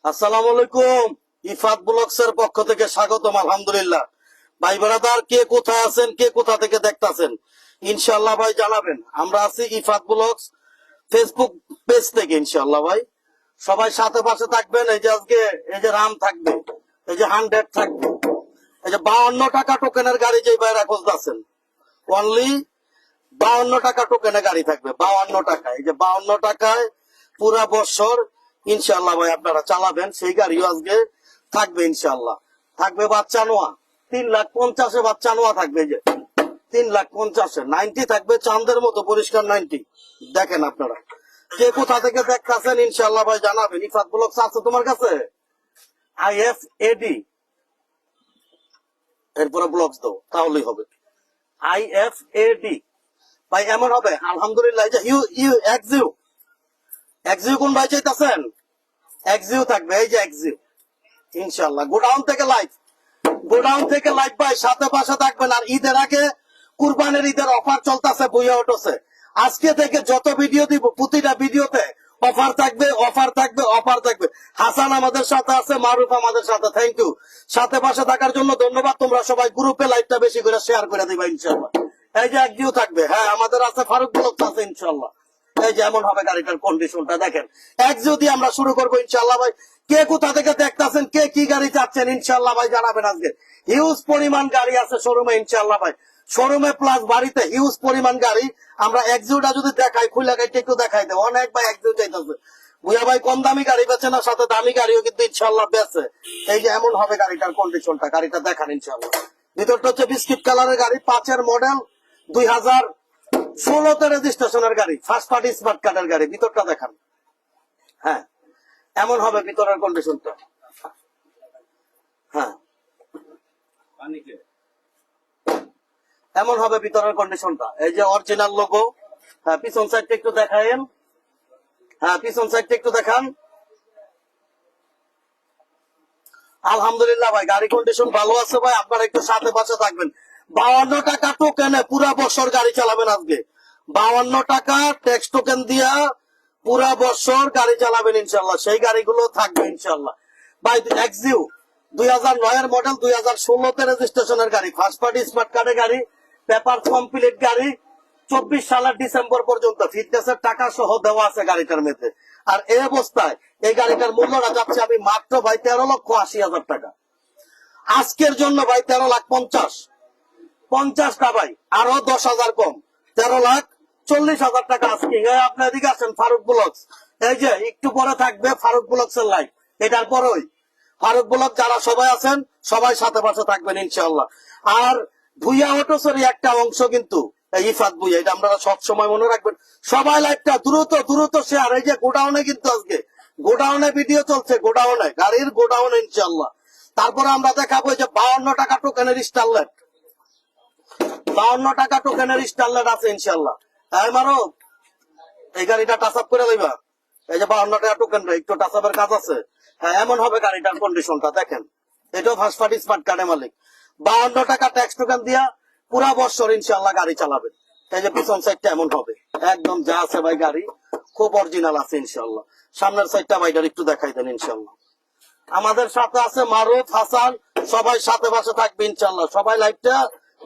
আসসালামু আলাইকুম। ইফাত ব্লগসের পক্ষ থেকে স্বাগতম। আলহামদুলিল্লাহ ভাই ব্রাদার, কে কোথায় আছেন, কে কোথা থেকে দেখতাছেন ইনশাআল্লাহ ভাই জানাবেন। আমরা আছি ইফাত ব্লগস ফেসবুক পেজ থেকে ইনশাআল্লাহ ভাই। সবাই সাথে পাশে থাকবেন। এই যে আজকে এই যে রাম থাকবে, এই যে 100 থাকবে, এই যে 52 টাকা টোকেনের গাড়ি যে ভাইরা খুঁজতেছেন, অনলি 52 টাকা টোকেনে গাড়ি থাকবে। 52 টাকা, এই যে 52 টাকায় পুরা বছর ইনশাল্লাহ ভাই আপনারা চালাবেন। সেই গাড়িও আজকে থাকবে ইনশাল্লাহ। থাকবে বাচ্চা নোয়া 3,50,000 বাচ্চা নোয়া থাকবে। এই যে 3,50,000 90 থাকবে, চাঁদের মতো পরিষ্কার 90। দেখেন আপনারা কে কোথা থেকে দেখতেছেন ইনশাল্লাহ ভাই জানাবেন। ইফাত ব্লগস আছে তোমার কাছে? IFAD এরপরে ব্লগস দাও তাহলেই হবে। IFAD ভাই এমন হবে আলহামদুলিল্লাহ। এই যে ইউ এক্সিউ কোন ভাই চাইতেছেন? এক্সিউ থাকবে, এই যে এক্সিউ ইনশাল্লাহ। গোডাউন থেকে লাইভ ভাই সাথে পাশে থাকবেন। আর ঈদের আগে কুরবানের ঈদের অফার চলতেছে, বইয়া উঠছে। আজকে থেকে যত ভিডিও দিব প্রতিটা ভিডিওতে অফার থাকবে, অফার থাকবে, অফার থাকবে। হাসান আমাদের সাথে আছে, মারুফ আমাদের সাথে। থ্যাংক ইউ সাথে পাশে থাকার জন্য, ধন্যবাদ। তোমরা সবাই গ্রুপে লাইভটা বেশি করে শেয়ার করে দিবা ইনশাল্লাহ। এই যে একজিও থাকবে, হ্যাঁ আমাদের আছে, ফারুক ব্লগস আছে ইনশাল্লাহ। এই যেমন হবে গাড়িটার কন্ডিশনটা দেখেন। এক যদি আমরা শুরু করবো ইনশাল্লাহ ভাই। কে কোথা থেকে দেখতেছেন, কে কি গাড়ি চাচ্ছেন ইনশাল্লাহ ভাই জানাবেন। আজকে হিউজ পরিমাণ গাড়ি আছে শোরুমে ইনশাল্লাহ ভাই। শোরুমে প্লাস বাড়িতে হিউজ পরিমাণ গাড়ি। আমরা এক্সিউটা যদি দেখাই, খুলে গাড়িটা একটু দেখাই দেবো। অনেক ভাই এক্সিউ চাইতেছে। ভুয়া ভাই কম দামি গাড়ি বেছে না, সাথে দামি গাড়িও কিন্তু ইনশাল্লাহ বেছে। এই যে এমন হবে গাড়িটার কন্ডিশনটা, গাড়িটা দেখান ইনশাল্লাহ। ভিতরটা হচ্ছে বিস্কিট কালারের গাড়ি, 5 মডেল, 2016 রেজিস্ট্রেশনের গাড়ি, ফার্স্ট পার্টি স্মার্ট কার্ডের গাড়ি। ভিতরটা দেখান। হ্যাঁ এমন হবে ভিতরের কন্ডিশনটা। হ্যাঁ এমন হবে ভিতরের কন্ডিশনটা। এই যে অরিজিনাল লোগো। হ্যাঁ পিছন সাইডটা একটু দেখায়েন। হ্যাঁ পিছন সাইডটা একটু দেখান। আলহামদুলিল্লাহ ভাই গাড়ি কন্ডিশন ভালো আছে ভাই। আপনারা একটু সাথে পাশে থাকবেন। 52 টাকা টোকেনে পুরা বছর গাড়ি চালাবেন আজকে। 52 টাকা ট্যাক্স টোকেন দিয়া পুরা বছর গাড়ি চালাবেন ইনশাল্লাহ। সেই গাড়িগুলো থাকবে ইনশাল্লাহ ভাই। এক্সিউ 2009 মডেল, 2016 রেজিস্ট্রেশনের গাড়ি, ফার্স্ট পার্টি স্মার্ট কার্ডের গাড়ি, পেপার কমপ্লিট গাড়ি। 24 সালের ডিসেম্বর পর্যন্ত ফিটনেসের টাকা সহ দেওয়া আছে গাড়িটার মধ্যে। আর এই অবস্থায় এই গাড়িটার মূল্যটা যাচ্ছে আমি মাত্র ভাই 13,80,000 টাকা। আজকের জন্য ভাই 13,50,000 ভাই, আরো 10,000 কম, 13,40,000 টাকা আজকে। আপনি এদিকে আসেন ফারুক ব্লগস। এই যে একটু পরে থাকবে ফারুক ব্লগস এর লাইভ। এটার পরেই ফারুক ব্লগ যারা সবাই আছেন সবাই সাথে পাশে থাকবেন ইনশাল্লাহ। আর ভুইয়া অটোসের একটা অংশ কিন্তু ইফাত ভুইয়া, এটা আপনারা সব সময় মনে রাখবেন। সবাই লাইভটা দ্রুত শেয়ার। এই যে গোডাউনে কিন্তু আজকে গোডাউনে ভিডিও চলছে, গোডাউনে গাড়ির গোডাউনে ইনশাল্লাহ। তারপরে আমরা দেখাবো যে 52 টাকা টোকেনের স্টারলেট, 52 টাকা টোকেনের স্টারলেট আছে ইনশাল্লাহ। তাই মারো এই গাড়িটা টাচ আপ করে দিবা। এই যে 52 টাকা টোকেন একটু টাচ আপের কাজ আছে। হ্যাঁ এমন হবে গাড়িটার কন্ডিশনটা দেখেন। এটাও ফার্স্ট পার্টি স্মার্ট কার্ডের মালিক। 52 টাকা ট্যাক্স টোকেন দিয়া পুরা বছর ইনশাল্লাহ গাড়ি চালাবেন। এই যে পিছন সাইডটা এমন হবে একদম যা আছে ভাই, গাড়ি খুব অরিজিনাল আছে ইনশাল্লাহ। সামনের সাইডটা ভাইটার একটু দেখাই দেন ইনশাল্লাহ। আমাদের সাথে আছে মারুফ, হাসান, সবাই সাথে পাশে থাকবে ইনশাল্লাহ। সবাই লাইভটা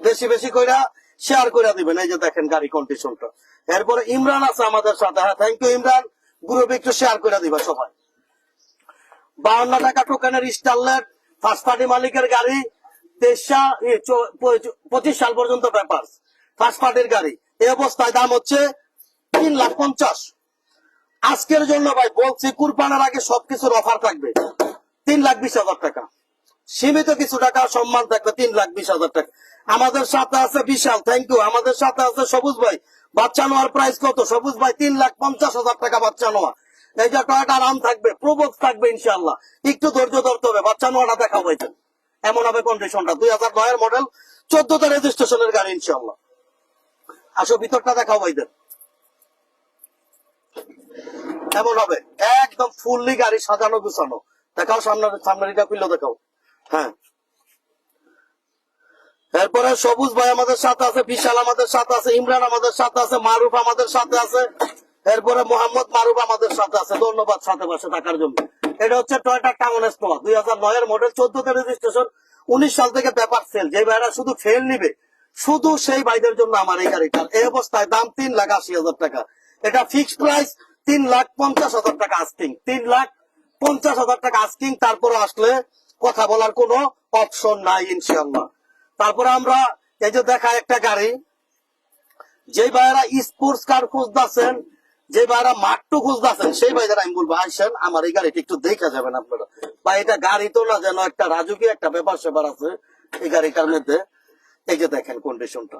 বেশি বেশি করে শেয়ার করে দিবেন। এই যে দেখেন গাড়ি কন্ডিশনটা। এরপরে ইমরান আছে আমাদের সাথে। হ্যাঁ থ্যাংক ইউ ইমরান, গ্রুপে একটু শেয়ার করে দিবা সবাই। 52 টাকা টোকেনের স্টারলেট, ফার্স্ট পার্টি মালিকের গাড়ি, 25 সাল পর্যন্ত পেপার, ফার্স্ট পার্টির গাড়ি। এই অবস্থায় দাম হচ্ছে 3,50,000। আজকের জন্য ভাই বলছি কুরবানের আগে সবকিছুর অফার থাকবে। 3,20,000 টাকা, সীমিত কিছু টাকা সম্মান থাকবে। 3,20,000 টাকা। আমাদের সাথে আছে বিশাল, থ্যাংক ইউ। আমাদের সাথে আছে সবুজ ভাই। বাচ্চা নোয়ার প্রাইস কত সবুজ ভাই? 3,50,000 টাকা বাচ্চা নোয়া। এই যে টয়টা রাম থাকবে, প্রবোক্স থাকবে ইনশাল্লাহ। একটু ধৈর্য ধরতে হবে, বাচ্চা নোয়াটা দেখাবো। এটা এমন হবে কন্ডিশনটা। 2009 মডেল, 14 রেজিস্ট্রেশনের গাড়ি ইনশাল্লাহ। আসো ভিতরটা দেখাও ভাইদের। এমন হবে একদম ফুললি গাড়ি সাজানো গুছানো। দেখাও সামনেটা খুললে দেখাও। হ্যাঁ এরপরে সবুজ ভাই আমাদের সাথে আছে, বিশাল আমাদের সাথে আছে, ইমরান আমাদের সাথে আছে, মারুফ আমাদের সাথে আছে। এরপরে মোহাম্মদ মারুফ আমাদের সাথে আছে। ধন্যবাদ সাথে পাশে থাকার জন্য। এটা হচ্ছে টয়োটা টাউন এক্সপ্লোরার 2009 এর মডেল, 14তে রেজিস্ট্রেশন, 19 সাল থেকে পেপার সেল। যে ভাইরা শুধু ফেল নিবে, শুধু সেই ভাইদের জন্য আমার এই গাড়িটার এই অবস্থায় দাম 3,80,000 টাকা। এটা ফিক্সড প্রাইস 3,50,000 টাকা আস্কিং, 3,50,000 টাকা আস্কিং। তারপরে আসলে কথা বলার কোনো অপশন নাই ইনশাআল্লাহ। তারপরে আমরা এই যে দেখা একটা গাড়ি, যে ভাইরা স্পোর্টস কার খুঁজতেছেন, যে ভাইরা মাট্টু খুঁজতেছেন, সেই ভাইদের আমি বলবো আসেন আমার এই গাড়িটা একটু দেখা যাবেন আপনারা। বা এটা গাড়ি তো না, যেন একটা রাজুকি একটা ব্যাপার সেপার আছে এই গাড়িটার মধ্যে। এই যে দেখেন কন্ডিশনটা।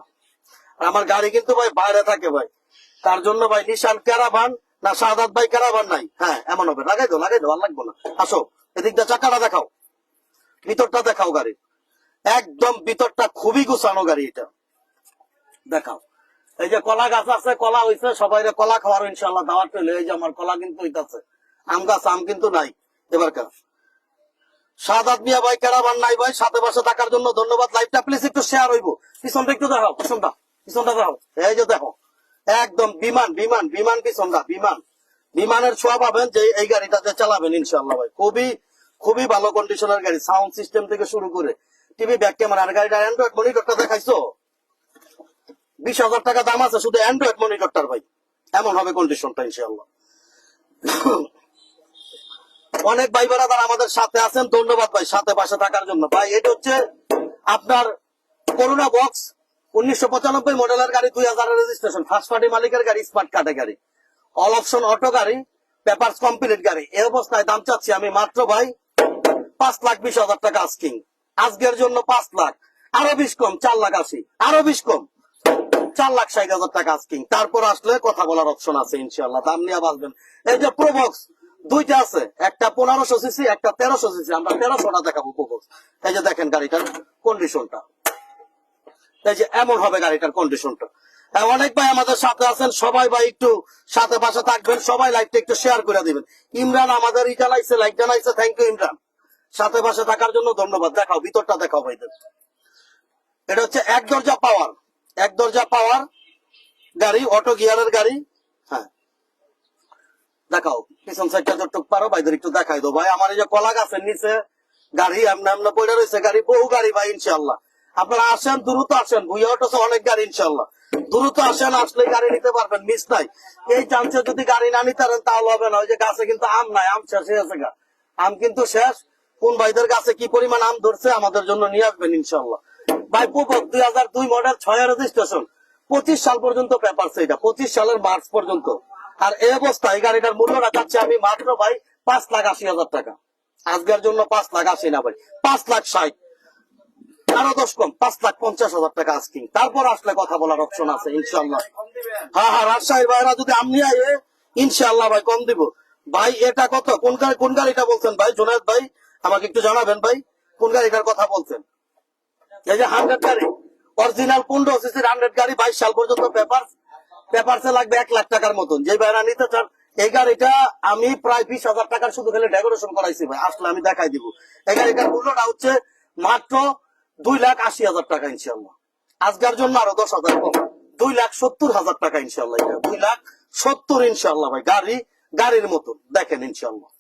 আর আমার গাড়ি কিন্তু ভাই বাইরে থাকে ভাই, তার জন্য ভাই নিশান ক্যারাভান না শাহাদাত ভাই ক্যারাভান নাই। হ্যাঁ এমন হবে, লাগাই দাও আর লাগবো না। আসো এদিকটা চাকাটা দেখাও, ভিতরটা দেখাও গাড়ি, একদম ভিতরটা খুবই গুছানো গাড়ি এটা দেখাও। এই যে কলা গাছ আছে, কলা হইছে, সবাই কলা খাওয়ার ইনশাল্লাহ দাওয়াত পেলে। এই যে আমার কলা কিন্তু হইতাছে, আম গাছ আম কিন্তু নাই এবার কাজ। শাহাদাত মিয়া ভাই ক্যারাভান নাই ভাই, সাথে পাশে থাকার জন্য ধন্যবাদ। লাইভটা প্লিজ একটু শেয়ার হইব। পিছনটা একটু দেখাও, পিছনটা দেখাও। এই যে দেখো একদম বিমান বিমান বিমান পিছনটা বিমান, বিমানের ছোঁয়া পাবেন যে এই গাড়িটাতে চালাবেন ইনশাল্লাহ ভাই। খুবই ভালো কন্ডিশনের গাড়ি, সাউন্ড সিস্টেম থেকে শুরু করে টিভি ব্যাক ক্যামেরা। আর গাড়িটা অ্যান্ড্রয়েড মনিটরটা দেখাইছো, 20,000 টাকা দাম আছে শুধু অ্যান্ড্রয়েড মনিটরটার ভাই। এমন হবে কন্ডিশনটা ইনশাআল্লাহ। অনেক ভাই বোনেরা আমাদের সাথে আছেন, ধন্যবাদ ভাই সাথে পাশে থাকার জন্য ভাই। এটা হচ্ছে আপনার করোনা বক্স, 1995 মডেলের গাড়ি, 2000 রেজিস্ট্রেশন, ফার্স্ট পার্টি মালিকের গাড়ি, স্মার্ট কার্ডের গাড়ি, অল অপশন অটো গাড়ি, পেপারস কমপ্লিট গাড়ি। এই অবস্থায় দাম চাচ্ছি আমি মাত্র ভাই 5,20,000 টাকা আস্কিং। আজকের জন্য 5 লাখ, আরো 20 কম 4,80,000, আরো 20 কম 4,60,000 টাকা আস্কিং। তারপর আসলে কথা বলার অপশন আছে ইনশাআল্লাহ, দাম নিয়ে বাঁচবেন। এই যে প্রোবক্স দুইটা আছে, একটা 1500 সিসি, একটা 1300 সিসি। আমরা 1300টা দেখাবো প্রোবক্স। এই যে দেখেন গাড়িটার কন্ডিশনটা, এই যে এমন হবে গাড়িটার কন্ডিশনটা। অনেক ভাই আমাদের সাথে আছেন, সবাই ভাই একটু সাথে পাশে থাকবেন, সবাই লাইভটা একটু শেয়ার করে দিবেন। ইমরান আমাদের ই জানাইছে, লাইক জানাইছে, থ্যাংক ইউ ইমরান, সাথে পাশে থাকার জন্য ধন্যবাদ। দেখাও ভিতরটা দেখাও ভাইদের। এটা হচ্ছে এক দরজা পাওয়ার গাড়ি, অটো গিয়ারের গাড়ি। হ্যাঁ দেখাও পিছন সাইডটা যতটুকু পারো ভাইদের একটু দেখাই দো ভাই। আমার এই যে কলা গাছের নিচে গাড়ি আমরা পড়ে রয়েছে, গাড়ি বহু গাড়ি ভাই ইনশাআল্লাহ। আপনারা আসেন, দ্রুত আসেন, ভুইয়া অটোতে অনেক গাড়ি ইনশাআল্লাহ, দ্রুত আসেন, আসলে গাড়ি নিতে পারবেন, মিস নাই। এই চান্সে যদি গাড়ি না নিতে পারেন তাহলে হবে না। ওই যে গাছে কিন্তু আম নাই, আম শেষ হয়ে গেছে, আম কিন্তু শেষ। কোন ভাইদের গাছে কি পরিমাণ আম ধরছে আমাদের জন্য নিয়ে আসবেন ইনশাআল্লাহ ভাই। প্রবক 2002 মডেল, 6 রেজিস্ট্রেশন, 25 সাল পর্যন্ত পেপার, এটা 25 সালের মার্চ পর্যন্ত। আর এই অবস্থায় এই গাড়িটার মূল্য রাখাচ্ছি আমি মাত্র ভাই 5,80,000 টাকা। আজকের জন্য 5,80,000 না ভাই, 5,60,000, আরো 10 কম 5,50,000 টাকা আস্কিং। তারপর আসলে কথা বলার অপশন আছে ইনশাআল্লাহ। হ্যাঁ রাজশাহীর ভাইরা যদি আমনি আয়ে ইনশাআল্লাহ ভাই কম দিব ভাই। এটা কত, কোন গাড়িটা বলছেন ভাই? জুনায়েদ ভাই আমাকে একটু জানাবেন ভাই, কোন গাড়িটার কথা বলছেন? এই যে 100 গাড়ি, অরিজিনাল 15 সিসির 100 গাড়ি, 22 সাল পর্যন্ত পেপারসে লাগবে 1 লাখ টাকার মতন। যে ভাইরা নিতে চান এই গাড়িটা আমি প্রায় 20,000 টাকার শুধু খেলে ডেকোরেশন করাইছি ভাই, আসলে আমি দেখাই দিব। এই গাড়িটার মূল্যটা হচ্ছে মাত্র 2,80,000 টাকা ইনশাআল্লাহ। আজকের জন্য আরো 10,000 কম, 2,70,000 টাকা ইনশাআল্লাহ। এটা 2,70,000 ইনশাআল্লাহ ভাই। গাড়ির মতন দেখেন ইনশাআল্লাহ,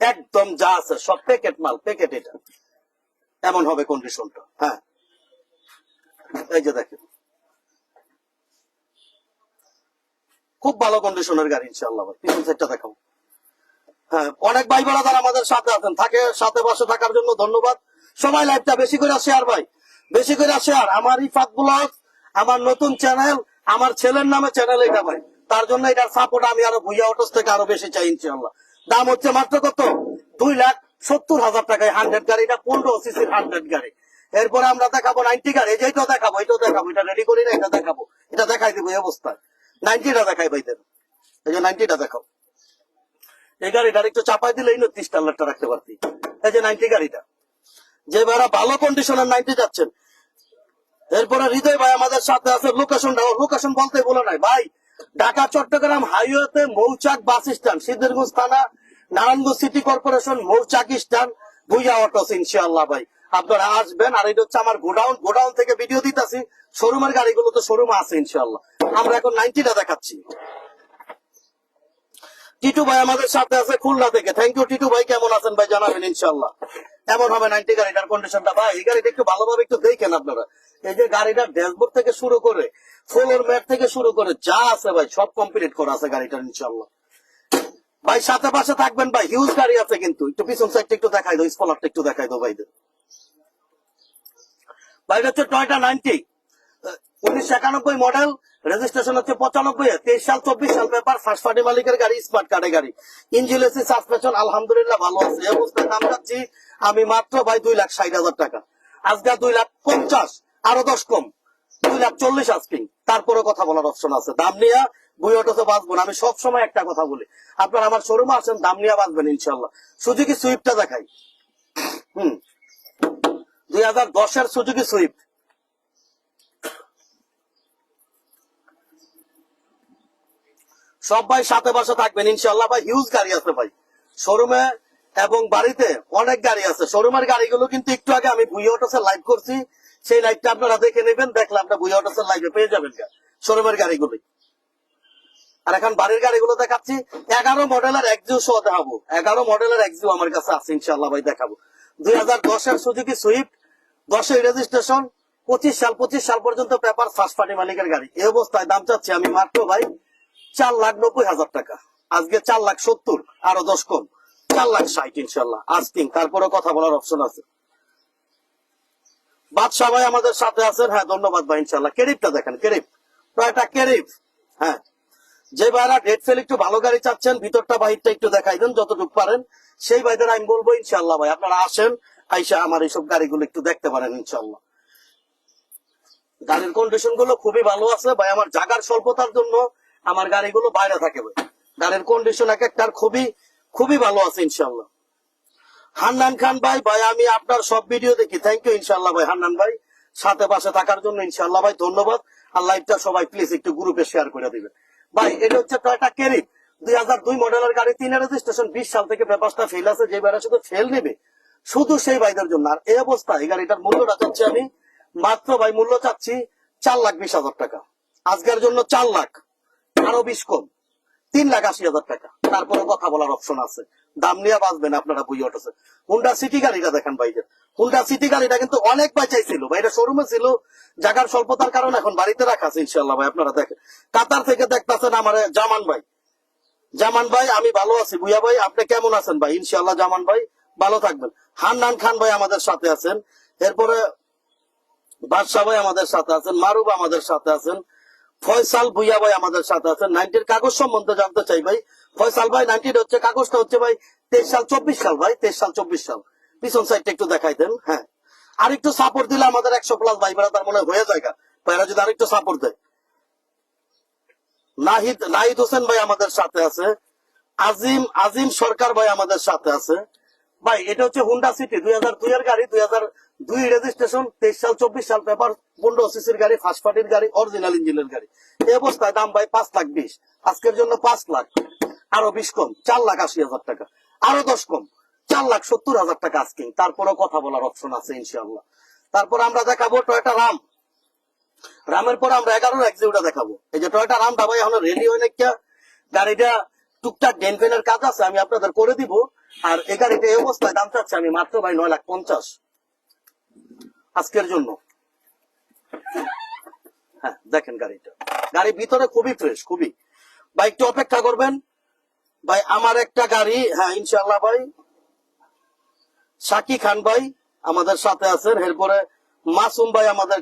একদম যা আছে সব প্যাকেট মাল, প্যাকেট। এটা এমন হবে কন্ডিশনটা। হ্যাঁ এই যে দেখেন খুব ভালো কন্ডিশনের গাড়ি ইনশাআল্লাহ ভাই। পিছন সাইডটা দেখাবো। হ্যাঁ অনেক ভাই বোনেরা যারা আমাদের সাথে আছেন, সাথে বসে থাকার জন্য ধন্যবাদ। সবাই লাইভটা বেশি করে শেয়ার ভাই, বেশি করে শেয়ার। আমার ইফাত ব্লগ, আমার নতুন চ্যানেল, আমার ছেলের নামে চ্যানেল এটা ভাই। তার জন্য এটার সাপোর্ট আমি আরো ভুইয়া অটোস থেকে আরো বেশি চাই ইনশাআল্লাহ। দাম হচ্ছে মাত্র কত, 2,70,000 টাকায় 100 গাড়ি। এটা 15 সিসির 100 গাড়ি। এরপরে আমরা দেখাবো 90 গাড়ি, এটাও দেখাবো, এটা রেডি করি না, এটা দেখাবো, এটা দেখাই দিব এই অবস্থায়। 90টা দেখাই ভাইদের, এই যে 90টা দেখাও। এই গাড়িটার একটু চাপাই দিলে 29 টার্লারটা রাখতে পারতি। এই যে 90 গাড়িটা, যে ভাইরা ভালো কন্ডিশনের 90 যাচ্ছেন। এরপরে হৃদয় ভাই আমাদের সাথে আছে। লোকেশন বলতে বলে নাই ভাই, ঢাকা চট্টগ্রাম হাইওয়েতে মৌচাক বাস স্ট্যান্ড, সিদ্ধিরগঞ্জ থানা, নারায়ণগঞ্জ সিটি কর্পোরেশন, মৌচাক স্ট্যান্ড, ভুইয়া অটোস ইনশাআল্লাহ ভাই। আপনারা আসবেন। আর এটা হচ্ছে আমার গোডাউন থেকে ভিডিও দিতেছি। শোরুমের গাড়িগুলো তো শোরুমে আছে ইনশাআল্লাহ। আমরা এখন 90টা দেখাচ্ছি। টিটু ভাই আমাদের সাথে আছে খুলনা থেকে। থ্যাংক ইউ টিটু ভাই, কেমন আছেন ভাই জানাবেন ইনশাল্লাহ। এমন হবে 90 গাড়িটার কন্ডিশনটা ভাই, এই গাড়িটা একটু ভালোভাবে একটু দেখেন আপনারা। এই যে গাড়িটার ড্যাশবোর্ড থেকে শুরু করে ফ্লোর ম্যাট থেকে শুরু করে যা আছে ভাই সব কমপ্লিট করা আছে গাড়িটার ইনশাল্লাহ। ভাই সাথে পাশে থাকবেন ভাই, হিউজ গাড়ি আছে কিন্তু। একটু পিছন সাইডটা একটু দেখাই দাও, স্পলারটা একটু দেখাই দাও ভাইদের। ভাই এটা হচ্ছে টয়োটা 90, 1991 মডেল, রেজিস্ট্রেশন হচ্ছে 95, 23 সাল 24 সাল পেপার, ফার্স্ট পার্টি মালিকের গাড়ি, স্মার্ট কার্ডের গাড়ি, ইঞ্জিন এসি সাসপেনশন আলহামদুলিল্লাহ ভালো আছে। এই অবস্থায় দাম যাচ্ছি আমি মাত্র ভাই 2,60,000 টাকা। আজকে 2,50,000, আরো 10 কম, 2,40,000 আজকে। তারপরে কথা বলার অপশন আছে। দাম নিয়ে বই অটোতে বাঁচবো না। আমি সবসময় একটা কথা বলি, আপনারা আমার শোরুমে আসেন, দাম নিয়ে বাঁচবেন ইনশাল্লাহ। সুজুকি সুইফটটা দেখাই। 2010-এর সুজুকি সুইফট, সব ভাই সাথে পাশে থাকবেন ইনশাল্লাহ। ভাই হিউজ গাড়ি আছে ভাই শোরুমে এবং বাড়িতে, অনেক গাড়ি আছে। শোরুমের গাড়িগুলো কিন্তু একটু আগে আমি বুই অটোসের লাইভ করছি, সেই লাইভটা আপনারা দেখে নেবেন, দেখলে আপনার বুই অটোসের লাইভে পেয়ে যাবেন শোরুমের গাড়িগুলি। আর এখন বাড়ির গাড়িগুলো দেখাচ্ছি। 11 মডেলের এক্সিও সহ দেখাবো, 11 মডেলের এক্সিও আমার কাছে আছে ইনশাল্লাহ ভাই দেখাবো। 2010-এর সুজুকি সুইফট, 10-এর রেজিস্ট্রেশন, 25 সাল পর্যন্ত পেপার, ফার্স্ট পার্টি মালিকের গাড়ি। এই অবস্থায় দাম চাচ্ছি আমি মাত্র ভাই 4,90,000 টাকা। আজকে 4,70,000, আরো 10 কম, 4,60,000 ইনশাল্লাহ আস্কিং। তারপরে কথা বলার অপশন আছে। বাদশাহ ভাই আমাদের সাথে আছেন, হ্যাঁ ধন্যবাদ ভাই ইনশাল্লাহ। কেরিপটা দেখেন, কেরিপ, টয়োটা কেরিপ। হ্যাঁ, যে ভাইরা ডেট ফেল একটু ভালো গাড়ি চাচ্ছেন, ভিতরটা বাহিরটা একটু দেখাই দেন যতটুকু পারেন, সেই ভাইদের আমি বলবো ইনশাল্লাহ ভাই আপনারা আসেন, আইসা আমার এইসব গাড়িগুলো একটু দেখতে পারেন ইনশাল্লাহ। গাড়ির কন্ডিশন গুলো খুবই ভালো আছে ভাই। আমার জায়গার স্বল্পতার জন্য আমার গাড়িগুলো বাইরে থাকে ভাই। গাড়ির কন্ডিশন এক একটার খুবই খুবই ভালো আছে ইনশাল্লাহ। হান্নান খান ভাই, ভাই আমি আপনার সব ভিডিও দেখি, থ্যাংক ইউ ইনশাল্লাহ ভাই হান্নান ভাই, সাথে পাশে থাকার জন্য ইনশাল্লাহ ভাই ধন্যবাদ। আর লাইভটা সবাই প্লিজ একটু গ্রুপে শেয়ার করে দিবেন ভাই। এটা হচ্ছে টয়োটা ক্যারি, 2002 মডেলের গাড়ি, 3 রেজিস্ট্রেশন, 20 সাল থেকে পেপারটা ফেল আছে। যে ভাইরা শুধু ফেল নেবে, শুধু সেই ভাইদের জন্য। আর এই অবস্থায় এই গাড়িটার মূল্যটা চাচ্ছি আমি মাত্র ভাই, মূল্য চাচ্ছি 4,20,000 টাকা। আজকের জন্য 4 লাখ, আরো 20 কম, 3,80,000 টাকা। তারপরে কথা বলার অপশন আছে, দাম নিয়ে বাঁচবেন আপনারা বুই অটোসে। হুন্ডা সিটি গাড়িটা দেখেন ভাই, হুন্ডা সিটি গাড়িটা কিন্তু অনেক ভাই চাইছিল ভাই, এটা শোরুমে ছিল, জায়গার স্বল্পতার কারণে এখন বাড়িতে রাখা আছে ইনশাল্লাহ ভাই। আপনারা দেখেন, কাতার থেকে দেখতেছেন আমার জামান ভাই। জামান ভাই আমি ভালো আছি, বুয়া ভাই আপনি কেমন আছেন ভাই? ইনশাল্লাহ জামান ভাই ভালো থাকবেন। হান্নান খান ভাই আমাদের সাথে আছেন, এরপরে বাদশাহ ভাই আমাদের সাথে আছেন, মারুব আমাদের সাথে আছেন, ফয়সাল ভুইয়া ভাই আমাদের সাথে আছেন। 90-র কাগজ সম্বন্ধে জানতে চাই ভাই ফয়সাল ভাই। 90 হচ্ছে কাগজটা হচ্ছে ভাই 23 সাল 24 সাল ভাই, 23 সাল 24 সাল। পিছন সাইডটা একটু দেখাই দেন। হ্যাঁ, আর একটু সাপোর্ট দিলে আমাদের 100+ ভাই তার মনে হয়ে যায়। ভাইরা যদি আরেকটু সাপোর্ট দেয়। নাহিদ হোসেন ভাই আমাদের সাথে আছে, আজিম সরকার ভাই আমাদের সাথে আছে ভাই। এটা হচ্ছে হুন্ডা সিটি, 2002 এর গাড়ি, 2002 রেজিস্ট্রেশন, 23 সাল 24 সাল পেপার, 15 সিসির গাড়ি, ফার্স্ট পার্টির গাড়ি, অরিজিনাল ইঞ্জিনের গাড়ি। এই অবস্থায় দাম ভাই 5,20,000, আজকের জন্য 5 লাখ, আরো 20 কম, 4,80,000 টাকা, আরো 10 কম, 4,70,000 টাকা আজকিং। তারপরে কথা বলার অপশন আছে ইনশাআল্লাহ। তারপর আমরা দেখাবো টয়োটা রাম। রামের পর আমরা 11 এক্সিউটা দেখাবো। এই যে টয়োটা রামটা ভাই এখন রেডি হয় না, গাড়িটা টুকটাক ডেনফেনের কাজ আছে, আমি আপনাদের করে দিব। আর এই গাড়িটা এই অবস্থায় দাম চাচ্ছে আমি মাত্র ভাই 9,50,000 আজকের জন্য। হ্যাঁ দেখেন গাড়িটা, গাড়ি ভিতরে খুবই ফ্রেশ, খুবই ভাই। একটু অপেক্ষা করবেন ভাই, আমার একটা গাড়ি, হ্যাঁ ইনশাল্লাহ ভাই। সাকি খান ভাই আমাদের সাথে আছেন, এরপরে মাসুম ভাই আমাদের,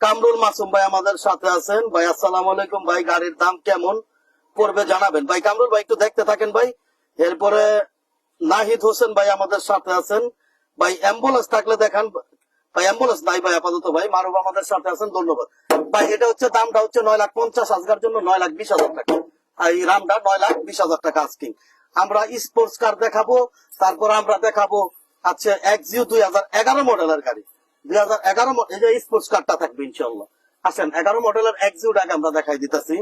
কামরুল মাসুম ভাই আমাদের সাথে আছেন ভাই। আসসালামু আলাইকুম ভাই, গাড়ির দাম কেমন পড়বে জানাবেন ভাই। কামরুল ভাই একটু দেখতে থাকেন ভাই। এরপরে নাহিদ হোসেন ভাই আমাদের সাথে আছেন ভাই। অ্যাম্বুলেন্স থাকলে দেখান ভাই, অ্যাম্বুলেন্স নাই ভাই আপাতত ভাই। মারুব আমাদের সাথে আছেন, ধন্যবাদ ভাই। এটা হচ্ছে দামটা হচ্ছে 9,50,000, আজকের জন্য 9,20,000 টাকা। এই রামটা 9,20,000 টাকা আজকিং। আমরা স্পোর্টস কার দেখাবো, তারপর আমরা দেখাবো আচ্ছা এক্সিউ 2011 মডেলের গাড়ি, 2011 এই যে স্পোর্টস কারটা থাকবে ইনশাল্লাহ। আসেন 11 মডেলের এক্সিউ আগে আমরা দেখাই দিতেছি।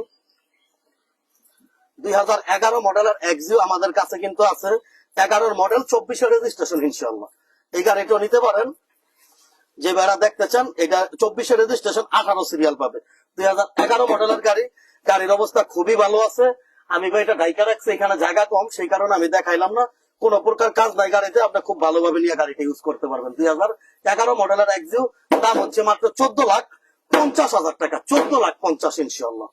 2011 মডেলের এক্সিউ আমাদের কাছে কিন্তু আছে, 11 মডেল, 24 রেজিস্ট্রেশন ইনশাল্লাহ। এই গাড়িটাও নিতে পারেন যে ভাইরা দেখতে চান। এটা 24 রেজিস্ট্রেশন, 18 সিরিয়াল পাবে। 2011 মডেলের গাড়ি, গাড়ির অবস্থা খুবই ভালো আছে। আমি ভাই এটা ডাইকা রাখছি, এখানে জায়গা কম, সেই কারণে আমি দেখাইলাম না। কোন প্রকার কাজ নাই গাড়িতে, আপনি খুব ভালোভাবে নিয়ে গাড়িটা ইউজ করতে পারবেন। 2011 মডেলের এক্সিও, দাম হচ্ছে মাত্র 14,50,000 টাকা, 14,50,000 ইনশাআল্লাহ।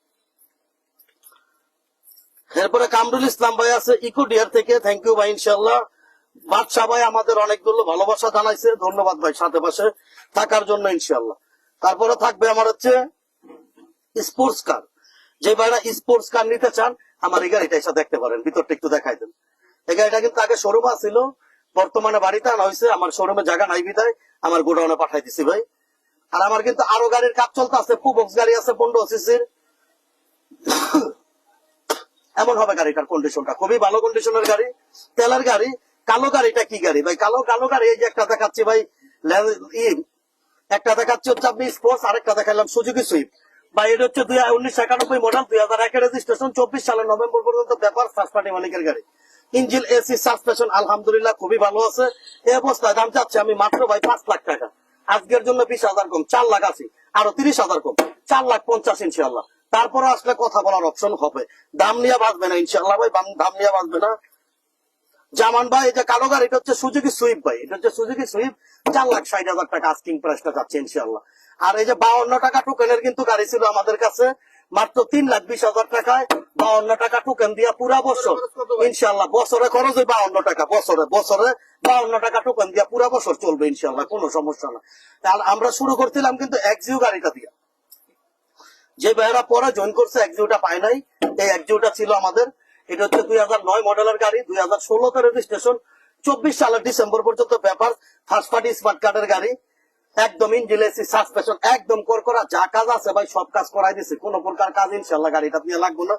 এরপরে কামরুল ইসলাম ভাই আছে ইকো ডিয়ার থেকে, থ্যাংক ইউ ভাই ইনশাআল্লাহ। বাদশা ভাই আমাদের অনেকগুলো ভালোবাসা জানাইছে, ধন্যবাদ ভাই সাথে পাশে থাকার জন্য ইনশাআল্লাহ। তারপরে থাকবে আমার হচ্ছে স্পোর্টস কার, যে ভাইরা স্পোর্টস কার নিতে চান আমার এই গাড়িটা এসে দেখতে পারেন, ভিতরটা একটু দেখাই দেন। এই গাড়িটা কিন্তু আগে শোরুমে ছিল, বর্তমানে বাড়িতে আনা হয়েছে, আমার শোরুমে জায়গা নাই বিধায় আমার গোডাউনে পাঠাই দিছি ভাই। আর আমার কিন্তু আরো গাড়ির কাজ চলতে আছে, পুবক্স গাড়ি আছে 15 সিসির, এমন হবে গাড়িটার কন্ডিশনটা খুবই ভালো কন্ডিশনের গাড়ি, তেলের গাড়ি। কালো গাড়িটা কি গাড়ি ভাই, কালো কালো গাড়ি এই যে একটা দেখাচ্ছি ভাই, একটা দেখাচ্ছি হচ্ছে আপনি স্পোর্টস, আরেকটা দেখালাম সুজুকি সুইফট ভাই। এটা হচ্ছে 1991 মডেল, 2001 রেজিস্ট্রেশন, 24 সালের নভেম্বর পর্যন্ত ব্যাপার, ফার্স্ট পার্টি মালিকের গাড়ি। ইঞ্জিন, এসি, সাসপেনশন আলহামদুলিল্লাহ খুবই ভালো আছে। এই অবস্থায় দাম চাচ্ছি আমি মাত্র ভাই 5 লাখ টাকা। আজকের জন্য 20,000 কম, 4 লাখ আছি, আরো 30,000 কম, 4,50,000 ইনশাআল্লাহ। তারপরে আসলে কথা বলার অপশন হবে, দাম নিয়ে বাঁচবে না ইনশাআল্লাহ ভাই, দাম নিয়ে বাঁচবে না। জামান ভাই এই যে কালো গাড়ি, এটা হচ্ছে সুজুকি সুইফট ভাই, এটা হচ্ছে সুজুকি সুইফট, 4,60,000 টাকা আস্কিং প্রাইসটা যাচ্ছে ইনশাআল্লাহ। আর এই যে 52 টাকা টোকেনের কিন্তু গাড়ি ছিল আমাদের কাছে, মাত্র 3,20,000 টাকায় 52 টাকা টোকেন দিয়া পুরা বছর ইনশাআল্লাহ, বছরে খরচ ওই 52 টাকা, বছরে 52 টাকা টোকেন দিয়া পুরা বছর চলবে ইনশাআল্লাহ, কোনো সমস্যা না। আর আমরা শুরু করছিলাম কিন্তু এক্সিও গাড়িটা দিয়া, যে ভাইয়েরা পরে জয়েন করছে এক্সিওটা পায় নাই, এই এক্সিওটা ছিল আমাদের। এটা হচ্ছে 2009 মডেলের গাড়ি, 2016 রেজিস্ট্রেশন, 24 সালের ডিসেম্বর পর্যন্ত ব্যাপার, ফার্স্ট পার্টি স্মার্ট কার্ডের গাড়ি, একদম ইঞ্জিন, এসি, সাসপেনশন একদম করকরা, যা কাজ আছে ভাই সব কাজ করাই দিছে, কোন প্রকার কাজ ইনশাআল্লাহ গাড়িটা নিয়ে লাগবে না।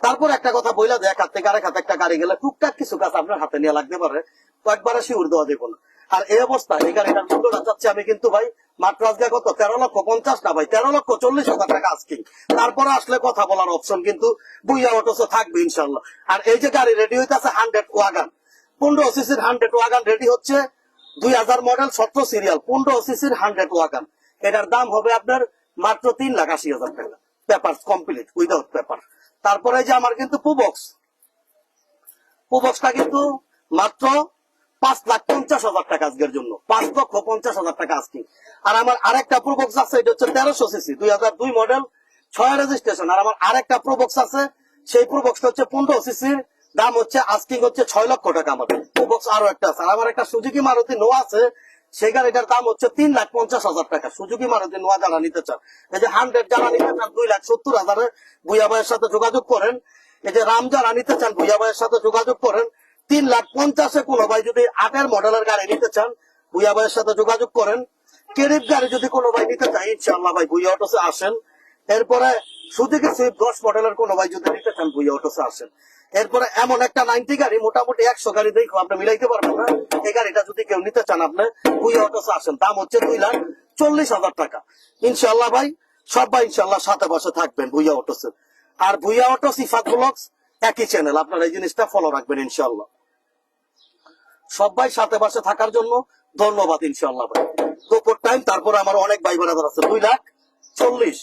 তারপর একটা কথা বইলা যে এক হাত থেকে আরেক হাতে একটা গাড়ি গেলে টুকটাক কিছু কাজ আপনার হাতে নিয়ে লাগতে পারে, কয়েকবার শিউর দেওয়া দেবো না। আর এই অবস্থা এই গাড়িটার মূল্যটা চাচ্ছি আমি কিন্তু ভাই মাত্র আজকে কত, 13,50,000 না ভাই, 13,40,000 টাকা আজকে। তারপরে আসলে কথা বলার অপশন কিন্তু বুইয়া অটোসে থাকবে ইনশাআল্লাহ। আর এই যে গাড়ি রেডি হইতেছে 100 ওয়াগান, 15 সিসির 100 ওয়াগান রেডি হচ্ছে, 2000 মডেল, 17 সিরিয়াল, 15 সিসির 100 ওয়াগান। এটার দাম হবে আপনার মাত্র 3,80,000 টাকা, পেপার কমপ্লিট উইদাউট পেপার। তারপরে যে আমার কিন্তু পুবক্সটা কিন্তু মাত্র 5,50,000 টাকা আজকের জন্য, 5,50,000 টাকা আজকে। আর আমার আরেকটা প্রোবক্স আছে, এটা হচ্ছে 1300 সিসি, 2002 মডেল, 6 রেজিস্ট্রেশন। আর আমার আরেকটা প্রোবক্স আছে, সেই প্রোবক্সটা হচ্ছে 15 সিসির, দাম হচ্ছে আজকে হচ্ছে 6 লক্ষ টাকা। আমাদের প্রোবক্স আরো একটা আছে। আর আমার একটা সুজুকি মারুতি নোয়া আছে, সেই গাড়িটার দাম হচ্ছে 3,50,000 টাকা। সুজুকি মারুতি নোয়া যারা নিতে চান, এই যে 100 যারা নিতে চান 2,70,000 ভুইয়া ভাইয়ের সাথে যোগাযোগ করেন। এই যে রাম যারা নিতে চান ভুইয়া ভাইয়ের সাথে যোগাযোগ করেন। 3,50,000 কোন ভাই যদি 8 মডেলের গাড়ি নিতে চান ভুইয়া ভাইয়ের সাথে যোগাযোগ করেন। কেরিব গাড়ি যদি কোনো ভাই নিতে চান ইনশাআল্লাহ ভাই ভুইয়া অটোসে আসেন। এরপরে সুজুকি সুইফট 10 মডেলের কোনো ভাই যদি নিতে চান ভুইয়া অটোসে আসেন। এরপরে এমন একটা 90 গাড়ি, মোটামুটি 100 গাড়ি দেখো আপনি মিলাইতে পারবেন না, এই গাড়িটা যদি কেউ নিতে চান আপনি ভুইয়া অটোসে আসেন, দাম হচ্ছে 2,40,000 টাকা ইনশাআল্লাহ ভাই। সব ভাই ইনশাআল্লাহ সাথে বসে থাকবেন ভুইয়া অটোসে। আর ভুইয়া অটোস ইফাত ব্লগস একই চ্যানেল, আপনারা এই জিনিসটা ফলো রাখবেন ইনশাআল্লাহ। সবাই সাথে পাশে থাকার জন্য ধন্যবাদ ইনশাআল্লাহ ভাই। দুপুর টাইম, তারপরে আমার অনেক ভাই বোনেরা আছে, 2,40,000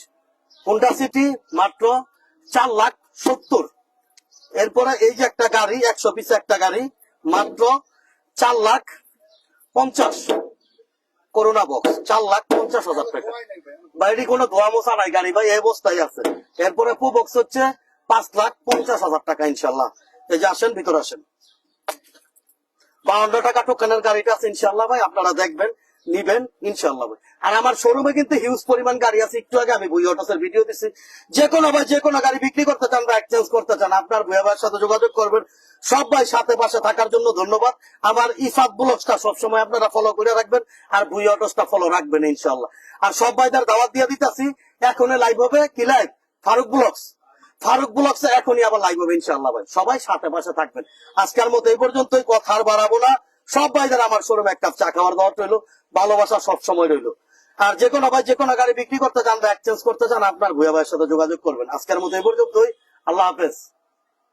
হুন্ডা সিটি মাত্র 4,70,000। এরপরে এই যে একটা গাড়ি 100 পিসে একটা গাড়ি মাত্র 4,50,000 করোনা বক্স, 4,50,000 টাকা। বাইরে কোনো ধোয়া মোছা নাই গাড়ি ভাই, এই অবস্থায় আছে। এরপরে বক্স হচ্ছে 5,50,000 টাকা ইনশাআল্লাহ। এই যে আসেন ভিতরে আসেন, 52 টাকা টোকেনের গাড়িটা আছে ইনশাআল্লাহ ভাই, আপনারা দেখবেন নিবেন ইনশাআল্লাহ ভাই। আর আমার শোরুমে কিন্তু হিউজ পরিমাণ গাড়ি আছে, একটু আগে আমি ভুইয়া অটোসের ভিডিও দিচ্ছি। যে কোনো ভাই যে কোনো গাড়ি বিক্রি করতে চান বা এক্সচেঞ্জ করতে চান আপনার ভুইয়া ভাইয়ের সাথে যোগাযোগ করবেন। সব ভাই সাথে পাশে থাকার জন্য ধন্যবাদ। আমার ইফাত ব্লগসটা সবসময় আপনারা ফলো করে রাখবেন, আর ভুইয়া অটোসটা ফলো রাখবেন ইনশাআল্লাহ। আর সব ভাইদের দাওয়াত দিয়ে দিতেছি, এখন লাইভ হবে কি লাইভ, ফারুক ব্লগস এখনই আবার লাইভ হবে ইনশাআল্লাহ ভাই। সবাই সাথে পাশে থাকবেন। আজকের মতো এই পর্যন্তই, কথা আর বাড়াবো না। সব ভাইদের আমার শোরুমে এক কাপ চা খাওয়ার দাওয়াত রইলো, ভালোবাসা সবসময় রইলো। আর যে কোনো ভাই যে কোনো গাড়ি বিক্রি করতে চান বা এক্সচেঞ্জ করতে চান আপনার ভুইয়া ভাইয়ের সাথে যোগাযোগ করবেন। আজকের মতো এই পর্যন্তই, আল্লাহ হাফেজ।